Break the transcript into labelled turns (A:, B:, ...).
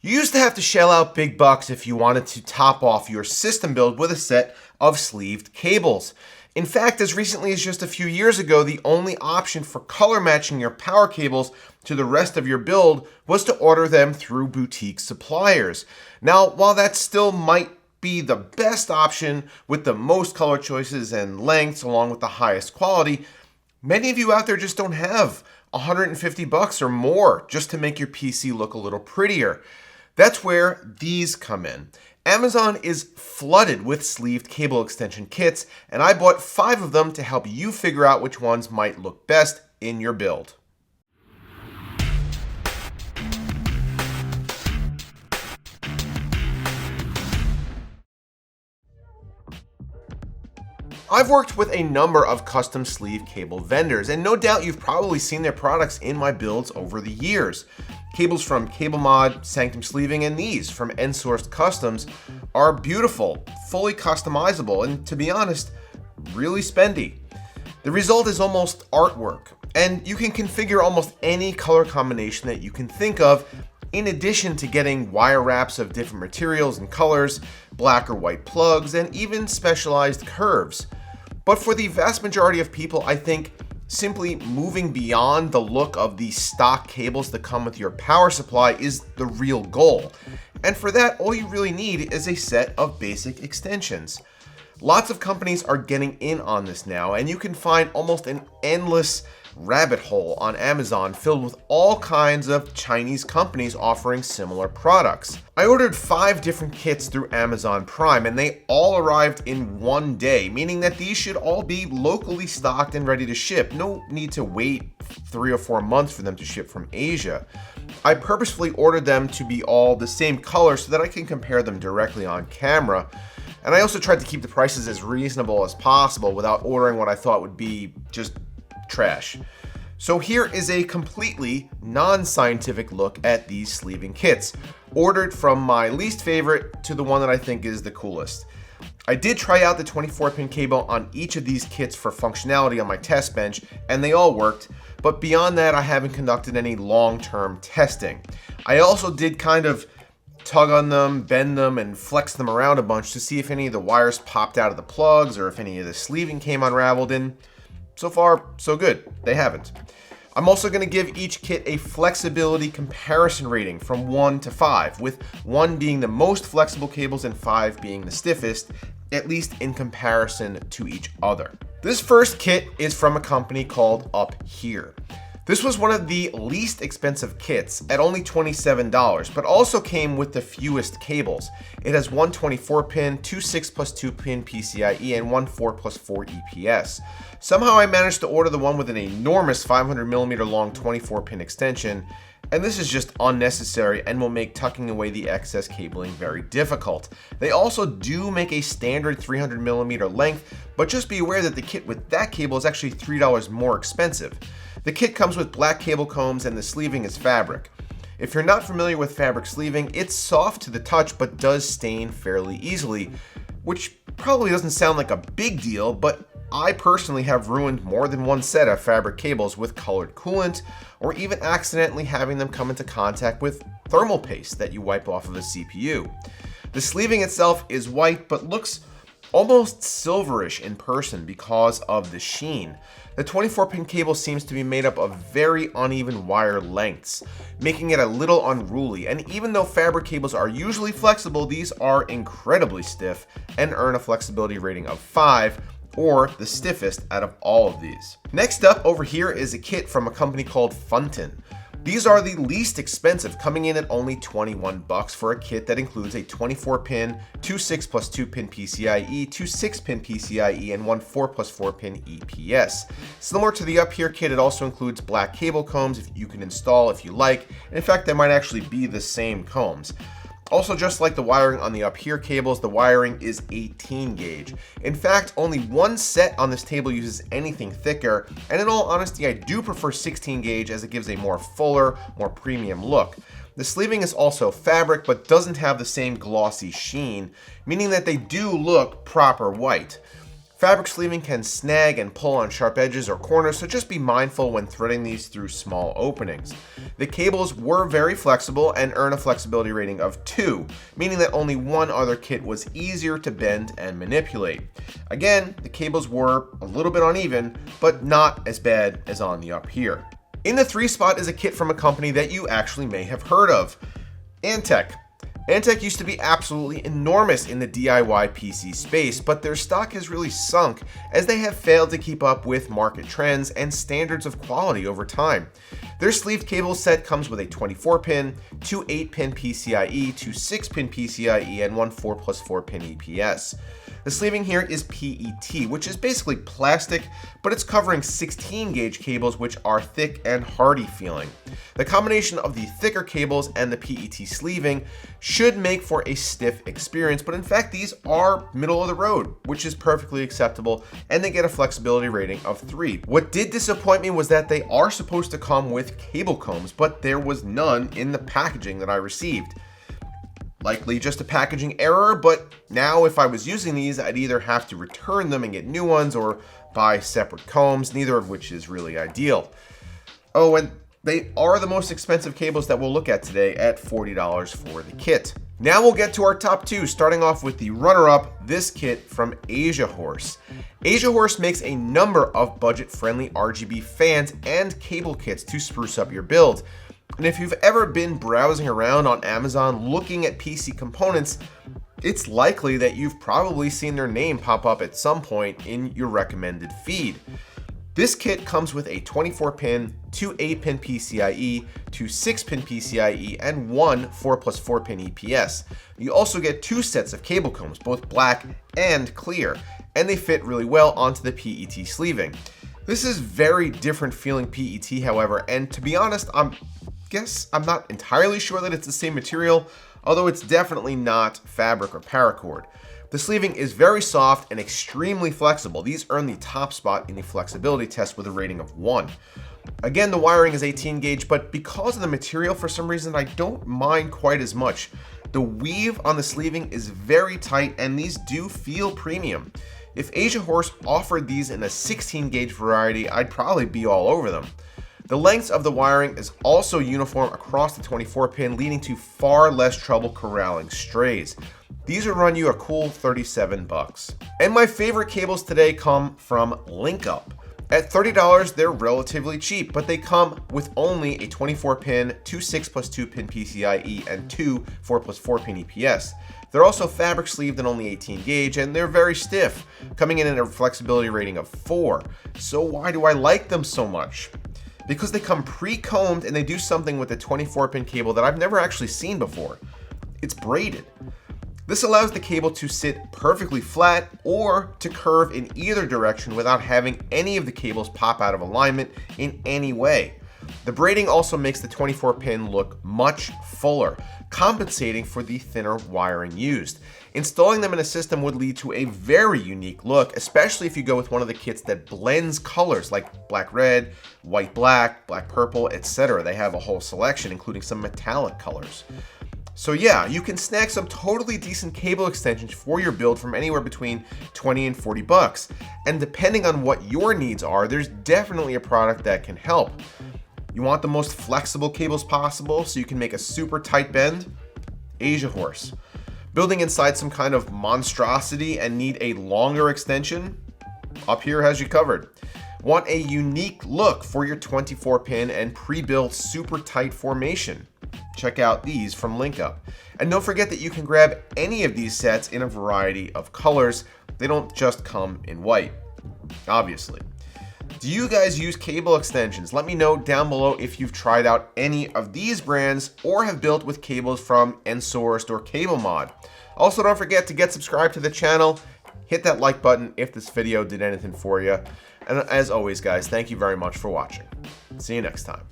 A: You used to have to shell out big bucks if you wanted to top off your system build with a set of sleeved cables. In fact, as recently as just a few years ago, the only option for color matching your power cables to the rest of your build was to order them through boutique suppliers. Now, while that still might be the best option with the most color choices and lengths along with the highest quality, many of you out there just don't have $150 or more just to make your PC look a little prettier. That's where these come in. Amazon is flooded with sleeved cable extension kits, and I bought 5 of them to help you figure out which ones might look best in your build. I've worked with a number of custom sleeve cable vendors, and no doubt you've probably seen their products in my builds over the years. Cables from CableMod, Sanctum Sleeving, and these from Ensourced Customs are beautiful, fully customizable, and to be honest, really spendy. The result is almost artwork, and you can configure almost any color combination that you can think of, in addition to getting wire wraps of different materials and colors, black or white plugs, and even specialized curves. But for the vast majority of people, I think simply moving beyond the look of the stock cables that come with your power supply is the real goal. And for that, all you really need is a set of basic extensions. Lots of companies are getting in on this now, and you can find almost an endless rabbit hole on Amazon filled with all kinds of Chinese companies offering similar products. I ordered 5 different kits through Amazon Prime, and they all arrived in one day, meaning that these should all be locally stocked and ready to ship. No need to wait 3 or 4 months for them to ship from Asia. I purposefully ordered them to be all the same color so that I can compare them directly on camera. And I also tried to keep the prices as reasonable as possible without ordering what I thought would be just trash. So here is a completely non-scientific look at these sleeving kits, ordered from my least favorite to the one that I think is the coolest. I did try out the 24-pin cable on each of these kits for functionality on my test bench, and they all worked, but beyond that I haven't conducted any long-term testing. I also did kind of tug on them, bend them, and flex them around a bunch to see if any of the wires popped out of the plugs or if any of the sleeving came unraveled in. So far, so good. They haven't. I'm also going to give each kit a flexibility comparison rating from 1 to 5, with 1 being the most flexible cables and 5 being the stiffest, at least in comparison to each other. This first kit is from a company called UpHere. This was one of the least expensive kits at only $27, but also came with the fewest cables. It has one 24-pin, 2 6+2-pin PCIe, and one 4+4 EPS. Somehow I managed to order the one with an enormous 500mm long 24-pin extension, and this is just unnecessary and will make tucking away the excess cabling very difficult. They also do make a standard 300mm length, but just be aware that the kit with that cable is actually $3 more expensive. The kit comes with black cable combs and the sleeving is fabric. If you're not familiar with fabric sleeving, it's soft to the touch but does stain fairly easily, which probably doesn't sound like a big deal, but I personally have ruined more than one set of fabric cables with colored coolant, or even accidentally having them come into contact with thermal paste that you wipe off of a CPU. The sleeving itself is white but looks almost silverish in person because of the sheen. The 24-pin cable seems to be made up of very uneven wire lengths, making it a little unruly, and even though fabric cables are usually flexible, these are incredibly stiff and earn a flexibility rating of 5, or the stiffest out of all of these. Next up over here is a kit from a company called FunTen. These are the least expensive, coming in at only $21 for a kit that includes a 24-pin, 2 6+2-pin PCIe, 2 6-pin PCIe, and one 4+4-pin EPS. Similar to the UpHere kit, it also includes black cable combs you can install if you like, and in fact they might actually be the same combs. Also, just like the wiring on the UpHere cables, the wiring is 18 gauge. In fact, only one set on this table uses anything thicker, and in all honesty, I do prefer 16 gauge as it gives a more fuller, more premium look. The sleeving is also fabric, but doesn't have the same glossy sheen, meaning that they do look proper white. Fabric sleeving can snag and pull on sharp edges or corners, so just be mindful when threading these through small openings. The cables were very flexible and earn a flexibility rating of 2, meaning that only one other kit was easier to bend and manipulate. Again, the cables were a little bit uneven, but not as bad as on the UpHere. In the 3 spot is a kit from a company that you actually may have heard of, Antec. Antec used to be absolutely enormous in the DIY PC space, but their stock has really sunk as they have failed to keep up with market trends and standards of quality over time. Their sleeved cable set comes with a 24-pin, 2 8-pin PCIe, 2 6-pin PCIe, and 1 4+4-pin EPS. The sleeving here is PET, which is basically plastic, but it's covering 16-gauge cables, which are thick and hardy feeling. The combination of the thicker cables and the PET sleeving should make for a stiff experience, but in fact these are middle of the road, which is perfectly acceptable, and they get a flexibility rating of 3. What did disappoint me was that they are supposed to come with cable combs, but there was none in the packaging that I received. Likely just a packaging error, but now if I was using these, I'd either have to return them and get new ones or buy separate combs, neither of which is really ideal. Oh, and they are the most expensive cables that we'll look at today at $40 for the kit. Now we'll get to our top 2, starting off with the runner-up, this kit from AsiaHorse. AsiaHorse makes a number of budget-friendly RGB fans and cable kits to spruce up your build. And if you've ever been browsing around on Amazon looking at PC components, it's likely that you've probably seen their name pop up at some point in your recommended feed. This kit comes with a 24-pin, 2 8-pin PCIe, 2 6-pin PCIe, and 1 4+4-pin EPS. You also get 2 sets of cable combs, both black and clear, and they fit really well onto the PET sleeving. This is very different feeling PET, however, and to be honest, I'm not entirely sure that it's the same material, although it's definitely not fabric or paracord. The sleeving is very soft and extremely flexible. These earn the top spot in the flexibility test with a rating of 1. Again, the wiring is 18 gauge, but because of the material, for some reason, I don't mind quite as much. The weave on the sleeving is very tight, and these do feel premium. If AsiaHorse offered these in a 16 gauge variety, I'd probably be all over them. The lengths of the wiring is also uniform across the 24-pin, leading to far less trouble corralling strays. These will run you a cool $37. And my favorite cables today come from LinkUp. At $30, they're relatively cheap, but they come with only a 24-pin, 2 6+2-pin PCIe, and 2 4+4-pin EPS. They're also fabric sleeved and only 18 gauge, and they're very stiff, coming in at a flexibility rating of 4. So why do I like them so much? Because they come pre-combed and they do something with the 24-pin cable that I've never actually seen before. It's braided. This allows the cable to sit perfectly flat or to curve in either direction without having any of the cables pop out of alignment in any way. The braiding also makes the 24-pin look much fuller, compensating for the thinner wiring used. Installing them in a system would lead to a very unique look, especially if you go with one of the kits that blends colors like black-red, white-black, black-purple, etc. They have a whole selection, including some metallic colors. So yeah, you can snag some totally decent cable extensions for your build from anywhere between $20 and $40. And depending on what your needs are, there's definitely a product that can help. You want the most flexible cables possible so you can make a super tight bend? AsiaHorse. Building inside some kind of monstrosity and need a longer extension? UpHere has you covered. Want a unique look for your 24-pin and pre-built super tight formation? Check out these from LinkUp. And don't forget that you can grab any of these sets in a variety of colors. They don't just come in white, obviously. Do you guys use cable extensions? Let me know down below if you've tried out any of these brands or have built with cables from Ensourced or CableMod. Also, don't forget to get subscribed to the channel. Hit that like button if this video did anything for you. And as always, guys, thank you very much for watching. See you next time.